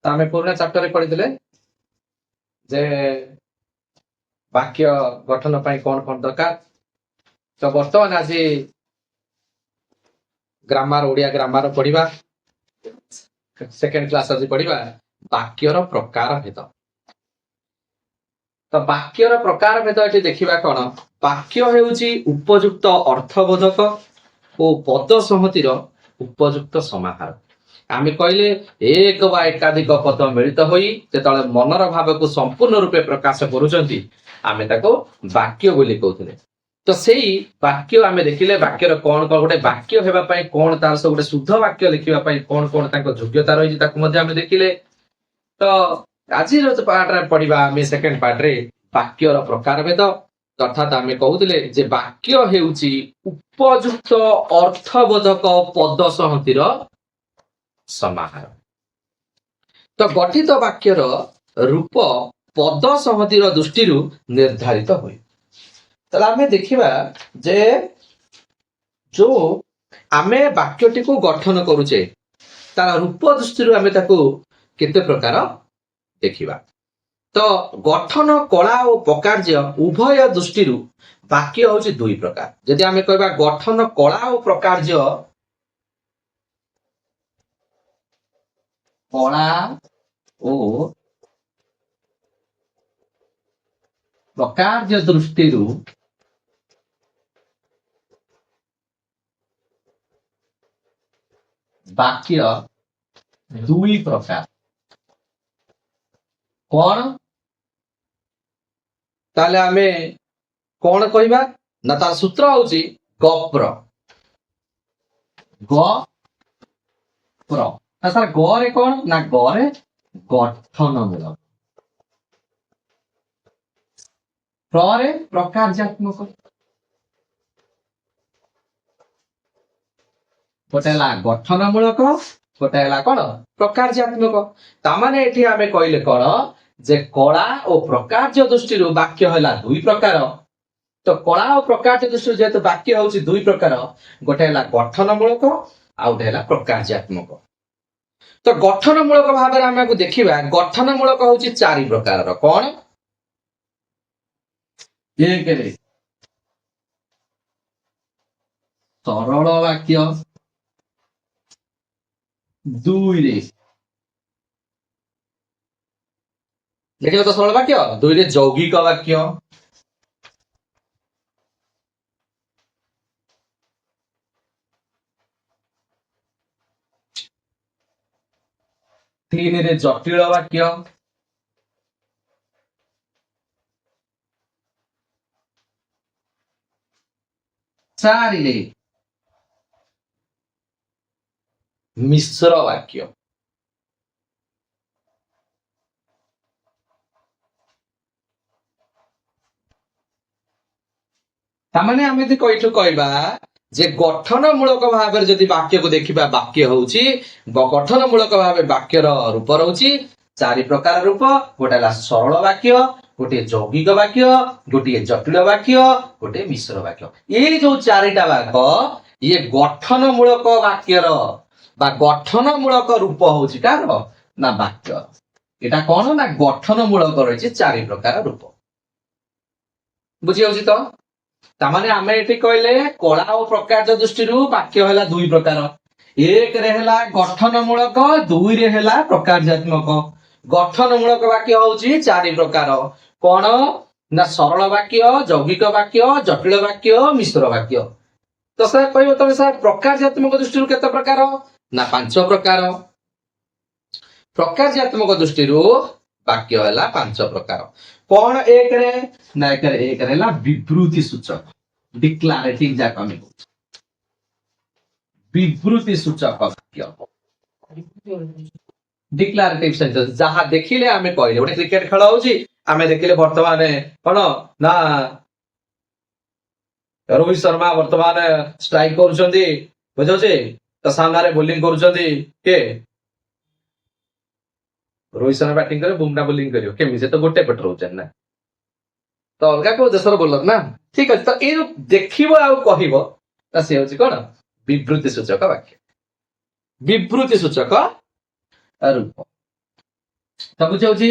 आम पुराना चैप्टर पढ़ी जे वाक्य गठन कौन कौन दरकार। तो बर्तमान आज ग्रामर ओडिया ग्रामर पढ़ा सेकेंड क्लास आज पढ़ा वाक्यर प्रकार भेद। तो वाक्यर प्रकार भेद ये देखा कौन वाक्य हेउची उपयुक्त अर्थबोधक और पद संहतिर उपयुक्त समाहार। आम कहले एक बा एकाधिक पद मिलित होई जेतले मनर भाव को संपूर्ण रूपे प्रकाश करूचंती आमे ताको वाक्य बोली कहउथिले। तो सेही वाक्य आमे देखिले वाक्यर कौन कौन गोटे वाक्य हेबा पई कौन तार सब गोटे शुद्ध वाक्य लिखिबा पई कौन कौन ताको योग्यता रही ताको मध्ये आमे देखिले। तो आज पार्ट रे पढिबा आमे सेकंड पार्ट रे वाक्यर प्रकार भेद अर्थात आमे कहउथिले जे वाक्य हेउची उपयुक्त अर्थबोधक पद संहतिर समाहार। तो गठित वाक्यर रूप पद संहतिर दृष्टि निर्धारित हुए। तो आमे देखिबा जे जो आमे वाक्यटी को गठन करूचे तार रूप दृष्टि आमे ताको केते प्रकार देखिबा। तो गठन कला और प्रकार्य उभय दृष्टि वाक्य होची दुई प्रकार। यदि आमे कहबा गठन कला और प्रकार्य कला और प्रकार्य दृष्टि वाक्य दुई प्रकार कौन ताले आमे कौन कहबा ना तार सूत्र होची गप्र गप्र सर गरे कौन ना गरे गठनमूलक प्रे प्रकार्यात्मक गोटे गठनमूलक गोटे कौन प्रकार्यात्मक। तामाने एठी आमे कहले कौन जे कला और प्रकार्य दृष्टि वाक्य है दुई प्रकार। तो कला और प्रकार्य दृष्टि जेहेतु वाक्य होची दुई प्रकार गोटे गठनमूलक आ गोटे प्रकार्यात्मक। तो गठनमूलक भाव में आम देखा गठनमूलक होची चारि प्रकार कौन एक सरल वाक्य दुई रे देखिए तो सरल वाक्य दुई रे यौगिक वाक्य तीन रे जटिल वाक्य चार रे मिश्र वाक्य। तामाने आमे यदि कइठु कहबा जे गठनमूलक भाव में जदि वाक्य को देखिबा वाक्य होची गठनमूलक भाव वाक्यर रूप रहउची चारि प्रकार रूप गोटे सरल वाक्य गोटे यौगिक वाक्य गोटे जटिल वाक्य गोटे मिश्र वाक्य। ये जो चारिटा भाग ये गठनमूलक वाक्यर बा गठनमूलक रूप होची कार ना वाक्य एटा कौन ना गठनमूलक रही चारि प्रकार रूप बुझी होची। तो तामाने आमे एठी कहले कला और प्रकार्य दृष्टि वाक्य है दुई प्रकार एक रे हेला गठनमूलक दुई रे हेला प्रकार्यात्मक। गठनमूलक वाक्य होची चारि प्रकार कौन ना सरल वाक्य यौगिक वाक्य जटिल वाक्य मिश्र वाक्य। तो सर कहबो तमे सर प्रकार्यात्मक दृष्टि केते प्रकार ना पांच प्रकार। प्रकार्यात्मक दृष्टि वाक्य है पांच प्रकार कौन एक रे ना एक रे विवृति सूचक डिक्लारेटिव जाक विवृति सूचक वाक्य डिक्लारेटिव सेंटेंस जहाँ देखिले आमे कहले गोटे क्रिकेट खेल होची आमे देखिले वर्तमान कौन ना रोहित शर्मा वर्तमान स्ट्राइक करूछंती बुझौछे तो सामने बोलिंग करूछंती के रोहित शर्मा बैटिंग करे बुमरा बोलिंग करियो केमी से तो गोटे पट रहउछन ना तो अलगा को देशर बोलर ना ठीक अछि। तो ए देखिबो आ कहिबो त से होची कोन विवृति सूचक वाक्य विवृति सूचक रूप। ତ ବୁଝାଉଛି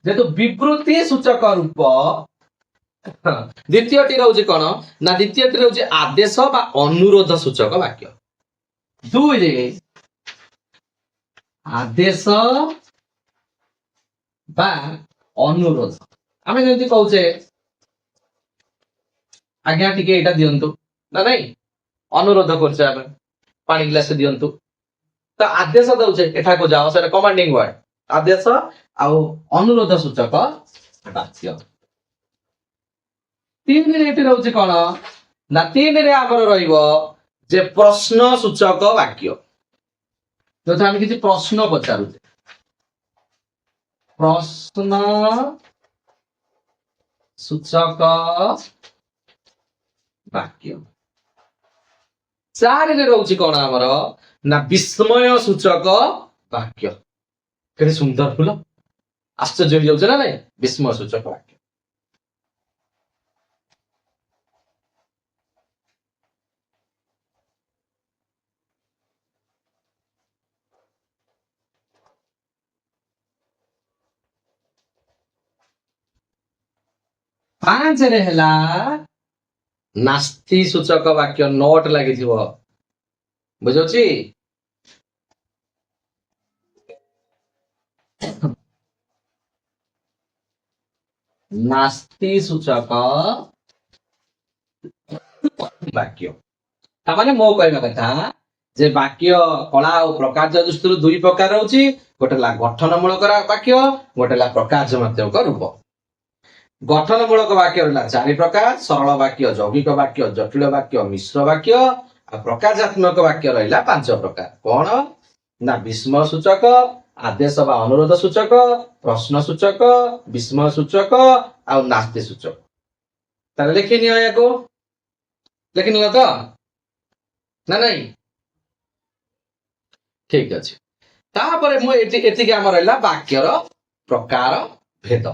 ଯେହେତୁ ବିବୃତ୍ତି ସୂଚକ ରୂପ ଦ୍ୱିତୀୟଟି ରହୁଛି କଣ ନା ଦ୍ୱିତୀୟଟି ରହୁଛି ଆଦେଶ ବା ଅନୁରୋଧ ସୂଚକ ବାକ୍ୟ। ଦୁଇରେ ଆଦେଶ ବା ଅନୁରୋଧ। ଆମେ ଯେମିତି କହୁଛେ ଆଜ୍ଞା ଟିକେ ଏଇଟା ଦିଅନ୍ତୁ ନା ନାଇଁ, ଅନୁରୋଧ କରୁଛେ ଆମେ ପାଣି ଗ୍ଲାସ ଦିଅନ୍ତୁ, ତ ଆଦେଶ ଦଉଛେ ଏଠାକୁ ଯାଅ, ସେଟା କମାଣ୍ଡିଂ ୱାର୍ଡ ଆଦେଶ ଆଉ ଅନୁରୋଧ ସୂଚକ ବାକ୍ୟ। ତିନିରେ ଏଠି ରହୁଛି କଣ ନା ତିନିରେ ଆମର ରହିବ ଯେ ପ୍ରଶ୍ନ ସୂଚକ ବାକ୍ୟ। ଯଦି ଆମେ କିଛି ପ୍ରଶ୍ନ ପଚାରୁଛେ, ପ୍ରଶ୍ନ ସୂଚକ ବାକ୍ୟ। ଚାରିରେ ରହୁଛି କଣ ଆମର ନା ବିସ୍ମୟ ସୂଚକ ବାକ୍ୟ। କେତେ ସୁନ୍ଦର ଫୁଲ, ଆଶ୍ଚର୍ଯ୍ୟ ହେଇଯାଉଛି ନା ନାଇଁ, ବିସ୍ମୟ ସୂଚକ ବାକ୍ୟ। ପାଞ୍ଚରେ ହେଲା ନାସ୍ତି ସୂଚକ ବାକ୍ୟ, ନୋଟ ଲାଗିଥିବ, ବୁଝୁଛି। ନାସ୍ତି ସୂଚକ ବାକ୍ୟ ତାମାନେ ମୋ କହିବା କଥା ଯେ ବାକ୍ୟ କଳା ଆଉ ପ୍ରକାର୍ଯ୍ୟ ଦୃଷ୍ଟିରୁ ଦୁଇ ପ୍ରକାର ରହୁଛି। ଗୋଟେ ହେଲା ଗଠନମୂଳକ ବାକ୍ୟ, ଗୋଟେ ହେଲା ପ୍ରକାର୍ଯ୍ୟମାତ୍ମକ ରୂପ। ଗଠନମୂଳକ ବାକ୍ୟ ରହିଲା ଚାରି ପ୍ରକାର: ସରଳ ବାକ୍ୟ, ଯୌଗିକ ବାକ୍ୟ, ଜଟିଳ ବାକ୍ୟ, ମିଶ୍ର ବାକ୍ୟ। ଆଉ ପ୍ରକାର୍ଯ୍ୟାତ୍ମକ ବାକ୍ୟ ରହିଲା ପାଞ୍ଚ ପ୍ରକାର। କଣ ନା ବିସ୍ମୟ ସୂଚକ, ଆଦେଶ ବା ଅନୁରୋଧ ସୂଚକ, ପ୍ରଶ୍ନ ସୂଚକ, ବିସ୍ମୟ ସୂଚକ ଆଉ ନାସ୍ତି ସୂଚକ। ତାହେଲେ ଲେଖିନିଅ, ୟାକୁ ଲେଖିନିଅ ତ ନା ନାଇଁ? ଠିକ ଅଛି। ତାପରେ ମୁଁ ଏତିକି ଆମର ରହିଲା ବାକ୍ୟର ପ୍ରକାର ଭେଦ।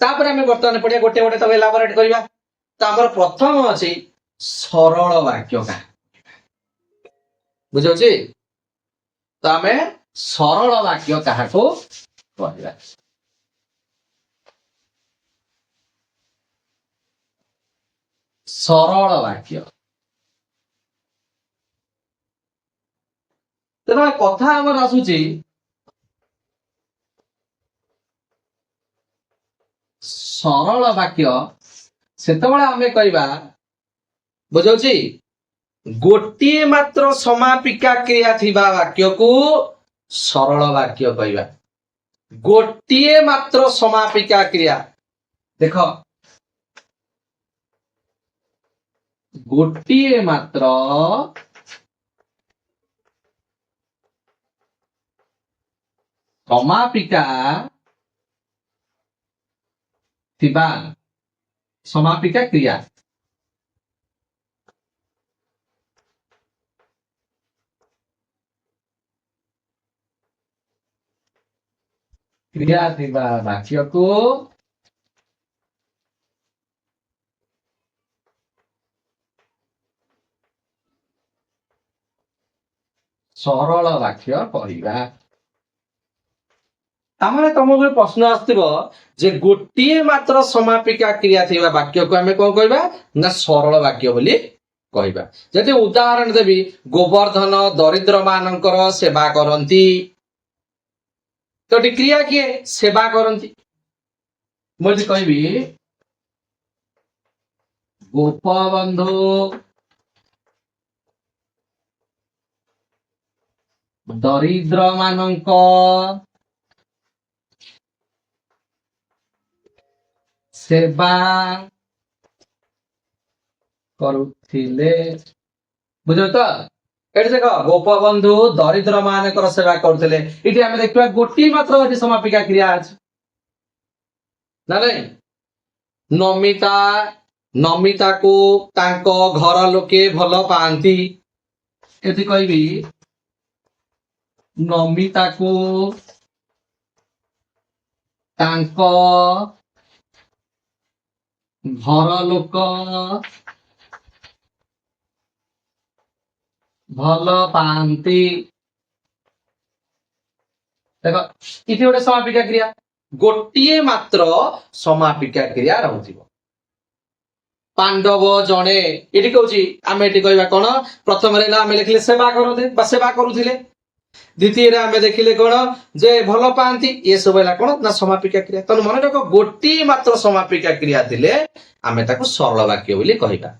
ତାପରେ ଆମେ ବର୍ତ୍ତମାନ ପଢିବା ଗୋଟେ ଗୋଟେ ତାକୁ ଏଲାବୋରେଟ କରିବା। ତ ଆମର ପ୍ରଥମ ଅଛି ସରଳ ବାକ୍ୟ କାହା, ବୁଝାଉଛି। ତ ଆମେ ସରଳ ବାକ୍ୟ କାହାକୁ କହିବା? ସରଳ ବାକ୍ୟ। ତେଣୁ କଥା ଆମର ଆସୁଛି ସରଳ ବାକ୍ୟ ସେତେବେଳେ ଆମେ କହିବା, ବୁଝାଉଛି, ଗୋଟିଏ ମାତ୍ର ସମାପିକା କ୍ରିୟା ଥିବା ବାକ୍ୟକୁ ସରଳ ବାକ୍ୟ କହିବା। ଗୋଟିଏ ମାତ୍ର ସମାପିକା କ୍ରିୟା, ଦେଖ, ଗୋଟିଏ ମାତ୍ର ସମାପିକା ଥିବା ସମାପିକା କ୍ରିୟା। କ୍ରିୟା ଥିବା ବାକ୍ୟକୁ ସରଳ ବାକ୍ୟ କହିବା। ତାମାନେ ତମକୁ ପ୍ରଶ୍ନ ଆସୁଥିବ ଯେ ଗୋଟିଏ ମାତ୍ର ସମାପିକା କ୍ରିୟା ଥିବା ବାକ୍ୟକୁ ଆମେ କଣ କହିବା ନା ସରଳ ବାକ୍ୟ ବୋଲି କହିବା। ଯଦି ଉଦାହରଣ ଦେବି, ଗୋବର୍ଦ୍ଧନ ଦରିଦ୍ର ମାନଙ୍କର ସେବା କରନ୍ତି, ତ ଏଠି କ୍ରିୟା କିଏ? ସେବା କରନ୍ତି। ମୁଁ ଯଦି କହିବି ଗୋପବନ୍ଧୁ ଦରିଦ୍ର ମାନଙ୍କ ସେବା କରୁଥିଲେ, ବୁଝ ତ। ଏଠି ଦେଖ, ଗୋପବନ୍ଧୁ ଦରିଦ୍ର ମାନଙ୍କର ସେବା କରୁଥିଲେ, ଏଠି ଆମେ ଦେଖିବା ଗୋଟିଏ ମାତ୍ର ଏଠି ସମାପିକା କ୍ରିୟା ଅଛି ନା ନାଇଁ? ନମିତାକୁ ତାଙ୍କ ଘର ଲୋକେ ଭଲ ପାଆନ୍ତି। ଏଠି କହିବି ନମିତାକୁ ତାଙ୍କ ଘର ଲୋକ ଭଲ ପାଆନ୍ତି। देख इति गोटे समापिका क्रिया गोटे मात्र समापिका क्रिया रहउथिबो पांडव जणे एटी कहूची आमे एटी कहबा कोन प्रथम रे आमे लिखले सेवा करते बा सेवा करूथिले द्वितीय रे आमे देखिले कोन जे भलो पांती ये सब हैला कोन ना समापिका क्रिया तन मन रख गोटे मात्र समापिका क्रिया थिले आमे ताको सरल वाक्य बोली कहिबा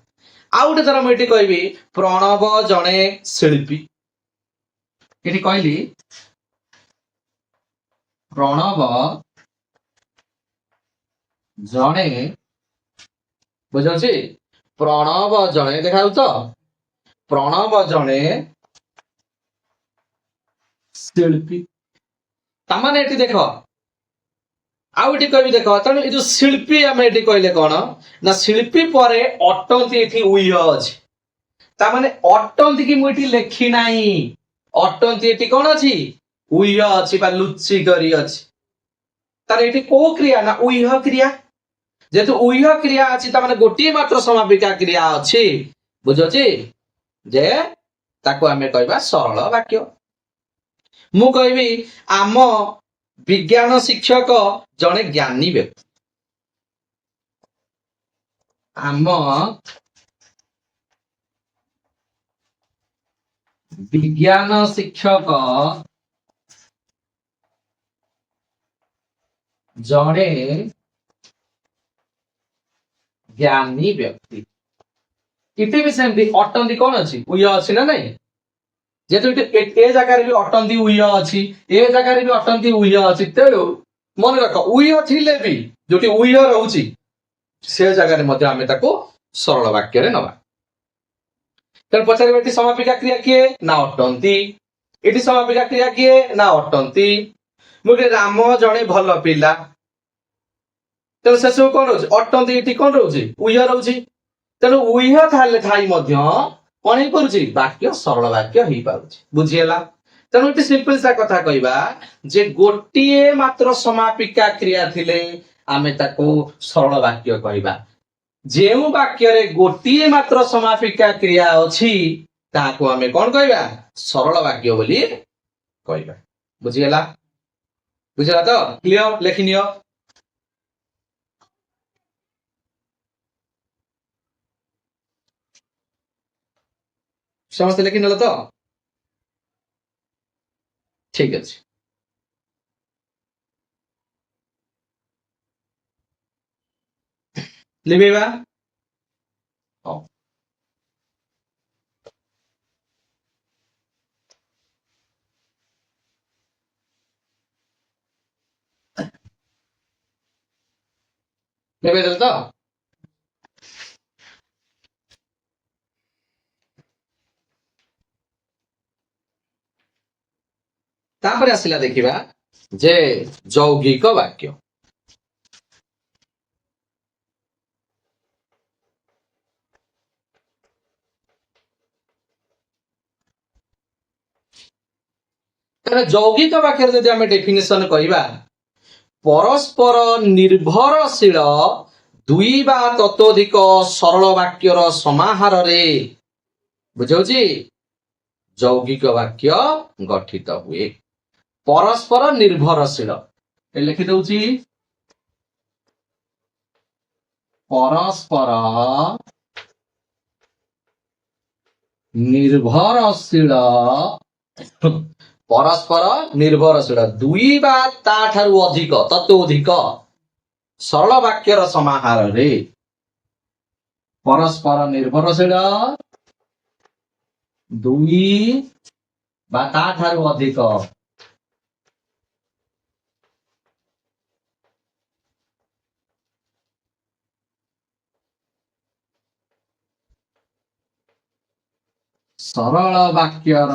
आ उठे तरह मैं कहबी प्रणव जणे शिल्पी ये कहली प्रणव जणे बुझे प्रणव जणे देखा तो प्रणव जणे शिल्पी तामाने एटी देख आउ एटी कहबी देख तेणु ये जो शिल्पी आम एटी कहले कौन ना शिल्पी पर अटंती एठी उय अछि तामाने अटंती की मुठी लेखी नाही अटंती एठी कौन अछि उय अछि बा लुच्ची करी अछि तार एठी को क्रिया ना उय क्रिया जेतु उय क्रिया अछि तामाने गोटी मात्र समापिका क्रिया अछि बुझोछि जे ताको आमे कहबा सरल वाक्य मु कहबी आम विज्ञान शिक्षक जने ज्ञानी व्यक्ति आम विज्ञान शिक्षक जने ज्ञानी व्यक्ति इति भी सेमती अटंती कौन अछि उय अछि ना नहीं जेतु ए जगह भी अटंती उय अछि ए जगह भी अटंती उय अछि तेणु मन रख उय थिले भी जोटी उय रहउछि से जगह रे मध्ये आमे ताको सरल वाक्य रे नबा तेणु पछारे बेटी समापिका क्रिया किए ना अटंती एटी समापिका क्रिया किए ना अटंती मुके राम जणे भल पिला तेणु से सब कौन रहउछि अटंती एटी कौन रहउछि उय रहउछि तेणु उय थाले थाई मध्ये कौन ही करूछि वाक्य सरल वाक्य ही पाउछि बुझिएला तेणु एटी सिंपल सा कथा कहबा जे गोटिए मात्र समापिका क्रिया थिले आमे ताको सरल वाक्य कहबा जेउ वाक्य रे गोटिए मात्र समापिका क्रिया अछि ताको आमे कोन कहबा सरल वाक्य बोली कहबा बुझिएला बुझिएला तो क्लियर लेखिनियो समस्त लेखि नेल तो ठीक अछि लिबेबा ओ लिबे देल तो तापर आसिला देखिबा जे यौगिक वाक्य यौगिक वाक्य जदि आमे डेफिनेशन कहबा परस्पर निर्भरशील दुई बा ततोधिक सरल वाक्यर समाहार रे बुझौछि यौगिक वाक्य गठित हुए परस्पर निर्भरशील लिखि दउछि परस्पर निर्भरशील परस्पर निर्भरशील दुई बा ताठारु अधिक ततोधिक सरल वाक्यर समाहार रे परस्पर निर्भरशील दुई बा ताठारु अधिक सरल वाक्यर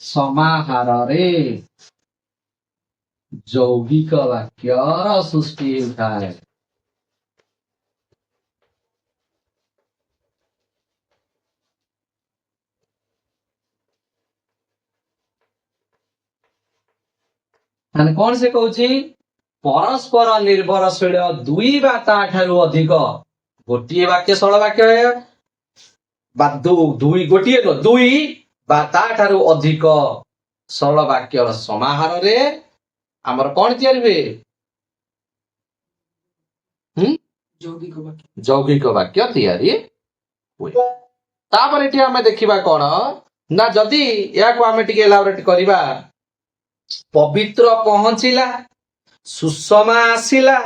समाहार रे यौगिक वाक्यर सृष्टि होता है कौन से कहूची परस्पर निर्भरशील दुई बा ताठारु अधिक गोटे वाक्य सरल वाक्य है बा दुई गोटे दुई বা ତାଠାରୁ ଅଧିକ ସରଳ ବାକ୍ୟର ସମାହାରରେ ଆମର କଣ ତିଆରି ହୁଏ? ଯୌଗିକ ବାକ୍ୟ ତିଆରି ହୁଏ। ତାପରେ ଏଠି ଆମେ ଦେଖିବା କଣ ନା ଯଦି ଏହାକୁ ଆମେ ଟିକେ ଏଲାବୋରେଟ କରିବା, ପବିତ୍ର ପହଞ୍ଚିଲା, ସୁଷମା ଆସିଲା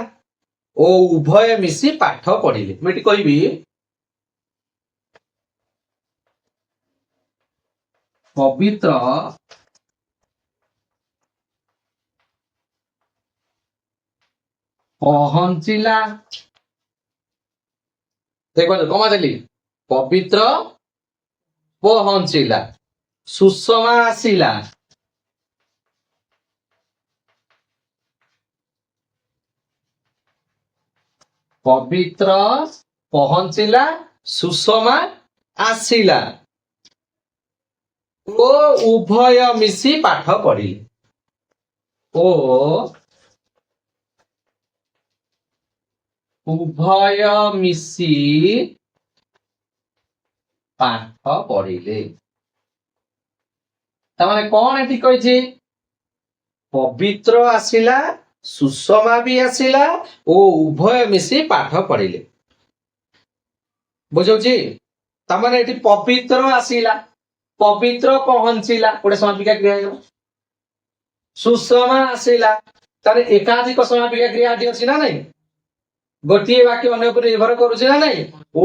ଓ ଉଭୟ ମିଶି ପାଠ ପଢିଲେ। ମୁଁ ଏଠି କହିବି ପବିତ୍ର ପହଞ୍ଚିଲା, ଦେଖନ୍ତୁ କମା ଦେଲି, ପବିତ୍ର ପହଞ୍ଚିଲା, ସୁଷମା ଆସିଲା, ପବିତ୍ର ପହଞ୍ଚିଲା, ସୁଷମା ଆସିଲା ଓ ଉଭୟ ମିଶି ପାଠ ପଢିଲେ। ଓ ଉଭୟ ମିଶି ପାଠ ପଢିଲେ। ତାମାନେ କଣ ଏଠି କହିଛି? ପବିତ୍ର ଆସିଲା, ସୁଷମା ବି ଆସିଲା ଓ ଉଭୟ ମିଶି ପାଠ ପଢିଲେ। ବୁଝୁଛି? ତାମାନେ ଏଠି ପବିତ୍ର ଆସିଲା, ପବିତ୍ର ପହଞ୍ଚିଲା, ଗୋଟେ ସମାପିକା କ୍ରିୟା ହେଇଗଲା। ସୁଷମା ଆସିଲା, ତାର ଏକାଧିକ ସମାପିକା କ୍ରିୟା ଏଠି ଅଛି ନା ନାଇଁ? ଗୋଟିଏ ବାକ୍ୟ ଅନ୍ୟ ଉପରେ ନିର୍ଭର କରୁଛି ନା ନାଇଁ? ଓ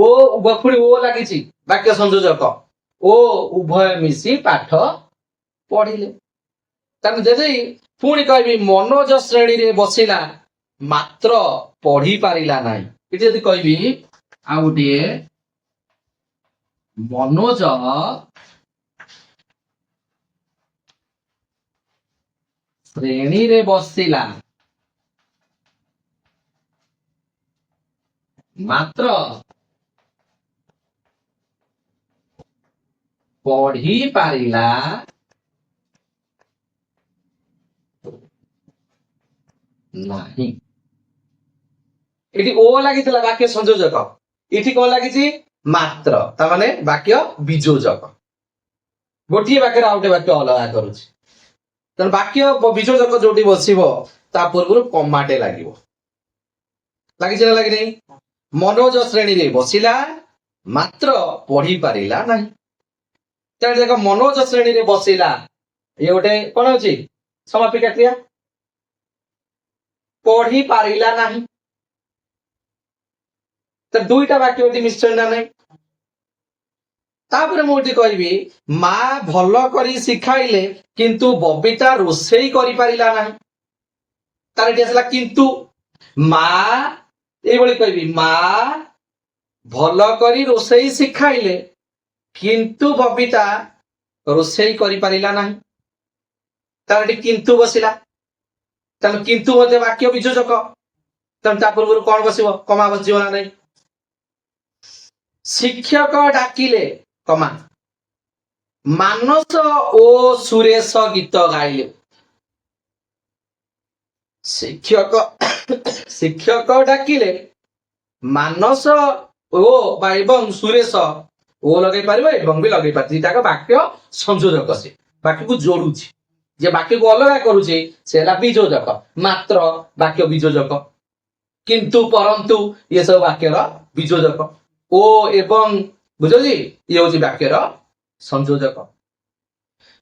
ପୁଣି ଓ ଲାଗିଛି, ବାକ୍ୟ ସଂଯୋଜକ। ଓ ଉଭୟ ମିଶି ପାଠ ପଢିଲେ। ତାକୁ ଯଦି ପୁଣି କହିବି ମନୋଜ ଶ୍ରେଣୀରେ ବସିଲା ମାତ୍ର ପଢି ପାରିଲା ନାହିଁ, ଏଠି ଯଦି କହିବି ଆଉ ଗୋଟିଏ ମନୋଜ ଶ୍ରେଣୀରେ ବସିଲା ମାତ୍ର ପଢି ପାରିଲା ନାହିଁ। ଏଠି ଓ ଲାଗିଥିଲା ବାକ୍ୟ ସଂଯୋଜକ, ଏଠି କଣ ଲାଗିଛି? ମାତ୍ର, ତାମାନେ ବାକ୍ୟ ବିଯୋଜକ। ଗୋଟିଏ ବାକ୍ୟରେ ଆଉ ଗୋଟେ ବାକ୍ୟ ଅଲଗା କରୁଛି। ତେଣୁ ବାକ୍ୟ ବିଯୋଜକ ଯୋଉଠି ବସିବ ତା ପୂର୍ବରୁ କମାଟେ ଲାଗିବ। ଲାଗିଛି ନା ଲାଗିନାହିଁ? ମନୋଜ ଶ୍ରେଣୀରେ ବସିଲା ମାତ୍ର ପଢି ପାରିଲା ନାହିଁ। ତେଣୁ ଦେଖ ମନୋଜ ଶ୍ରେଣୀରେ ବସିଲା, ଇଏ ଗୋଟେ କଣ ଅଛି? ସମାପିକା କ୍ରିୟା। ପଢି ପାରିଲା ନାହିଁ, ତ ଦୁଇଟା ବାକ୍ୟ ଏଠି ମିଶ୍ରଣ ନା ନାହିଁ। ତାପରେ ମୁଁ ଏଠି କହିବି ମା ଭଲ କରି ଶିଖାଇଲେ କିନ୍ତୁ ବବିତା ରୋଷେଇ କରିପାରିଲା ନାହିଁ। ତାର ଏଠି ଆସିଲା କିନ୍ତୁ। ମା ଏଇଭଳି କହିବି, ମା ଭଲ କରି ରୋଷେଇ ଶିଖାଇଲେ କିନ୍ତୁ ବବିତା ରୋଷେଇ କରିପାରିଲା ନାହିଁ। ତାର ଏଠି କିନ୍ତୁ ବସିଲା, ତେଣୁ କିନ୍ତୁ ମଧ୍ୟ ବାକ୍ୟ ବିଯୋଜକ। ତେଣୁ ତା ପୂର୍ବରୁ କଣ ବସିବ? କମା ବସିବ ନା ନାହିଁ? ଶିକ୍ଷକ ଡାକିଲେ, କମା, ମାନସ ଓ ସୁରେଶ ଗୀତ ଗାଇଲେ। ଶିକ୍ଷକ ଡାକିଲେ ମାନସ ଓ ବା ଏବଂ ସୁରେଶ, ଓ ଲଗେଇ ପାରିବ ଏବଂ ବି ଲଗେଇ ପାରିବ, ଦିଟାକ ବାକ୍ୟ ସଂଯୋଜକ। ସେ ବାକ୍ୟକୁ ଯୋଡୁଛି, ଯେ ବାକ୍ୟକୁ ଅଲଗା କରୁଛି ସେ ହେଲା ବିଯୋଜକ। ମାତ୍ର ବାକ୍ୟ ବିଯୋଜକ, କିନ୍ତୁ ପରନ୍ତୁ ଇଏ ସବୁ ବାକ୍ୟର ବିଯୋଜକ। ଓ ଏବଂ ବୁଝୁଛି, ଇଏ ହଉଛି ବାକ୍ୟର ସଂଯୋଜକ।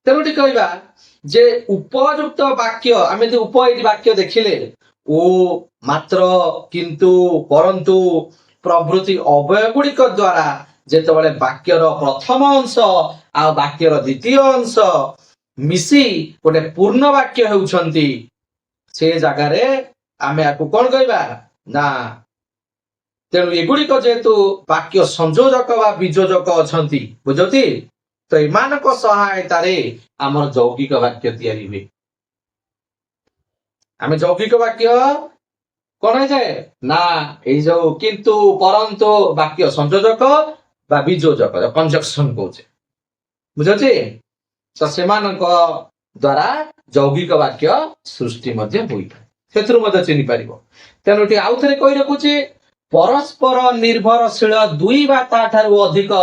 ତେଣୁ ଏଠି କହିବା ଯେ ଉପଯୁକ୍ତ ବାକ୍ୟ, ଆମେ ଯଦି ଉପ ଏଠି ବାକ୍ୟ ଦେଖିଲେ ଓ ମାତ୍ର, କିନ୍ତୁ, ପରନ୍ତୁ ପ୍ରଭୃତି ଅବୟ ଗୁଡିକ ଦ୍ଵାରା ଯେତେବେଳେ ବାକ୍ୟର ପ୍ରଥମ ଅଂଶ ଆଉ ବାକ୍ୟର ଦ୍ୱିତୀୟ ଅଂଶ ମିଶି ଗୋଟେ ପୂର୍ଣ୍ଣ ବାକ୍ୟ ହେଉଛନ୍ତି, ସେ ଜାଗାରେ ଆମେ ଆକୁ କଣ କହିବା ନା, ତେଣୁ ଏଗୁଡିକ ଯେହେତୁ ବାକ୍ୟ ସଂଯୋଜକ ବା ବିଯୋଜକ ଅଛନ୍ତି, ବୁଝନ୍ତି, ତ ଏମାନଙ୍କ ସହାୟତାରେ ଆମର ଯୌଗିକ ବାକ୍ୟ ତିଆରି ହୁଏ। ଆମେ ଯୌଗିକ ବାକ୍ୟ କଣ ହେଇଯାଏ ନା, ଏଇ ଯୋଉ କିନ୍ତୁ, ପରନ୍ତୁ ବାକ୍ୟ ସଂଯୋଜକ ବା ବିଯୋଜକ, କଞ୍ଜକ୍ସନ କହୁଛେ, ବୁଝୁଛି, ତ ସେମାନଙ୍କ ଦ୍ଵାରା ଯୌଗିକ ବାକ୍ୟ ସୃଷ୍ଟି ମଧ୍ୟ ହୋଇଥାଏ। ସେଥିରୁ ମଧ୍ୟ ଚିହ୍ନି ପାରିବ। ତେଣୁ ଏଠି ଆଉ ଥରେ କହି ରଖୁଛି, ପରସ୍ପର ନିର୍ଭରଶୀଳ ଦୁଇ ବା ତାଠାରୁ ଅଧିକ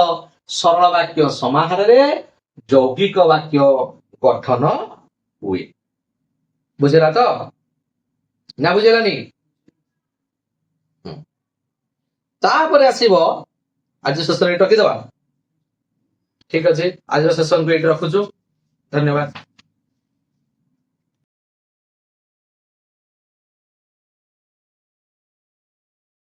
ସରଳ ବାକ୍ୟ ସମାହାରରେ ଯୌଗିକ ବାକ୍ୟ ଗଠନ ହୁଏ। ବୁଝିଲା ତ ନା ବୁଝିଲାନି? ତାପରେ ଆସିବ ଆଜି ସେସନ ଏଇଠି ରଖିଦବା। ଠିକ ଅଛି, ଆଜିର ସେସନକୁ ଏଇଠି ରଖୁଛୁ। ଧନ୍ୟବାଦ।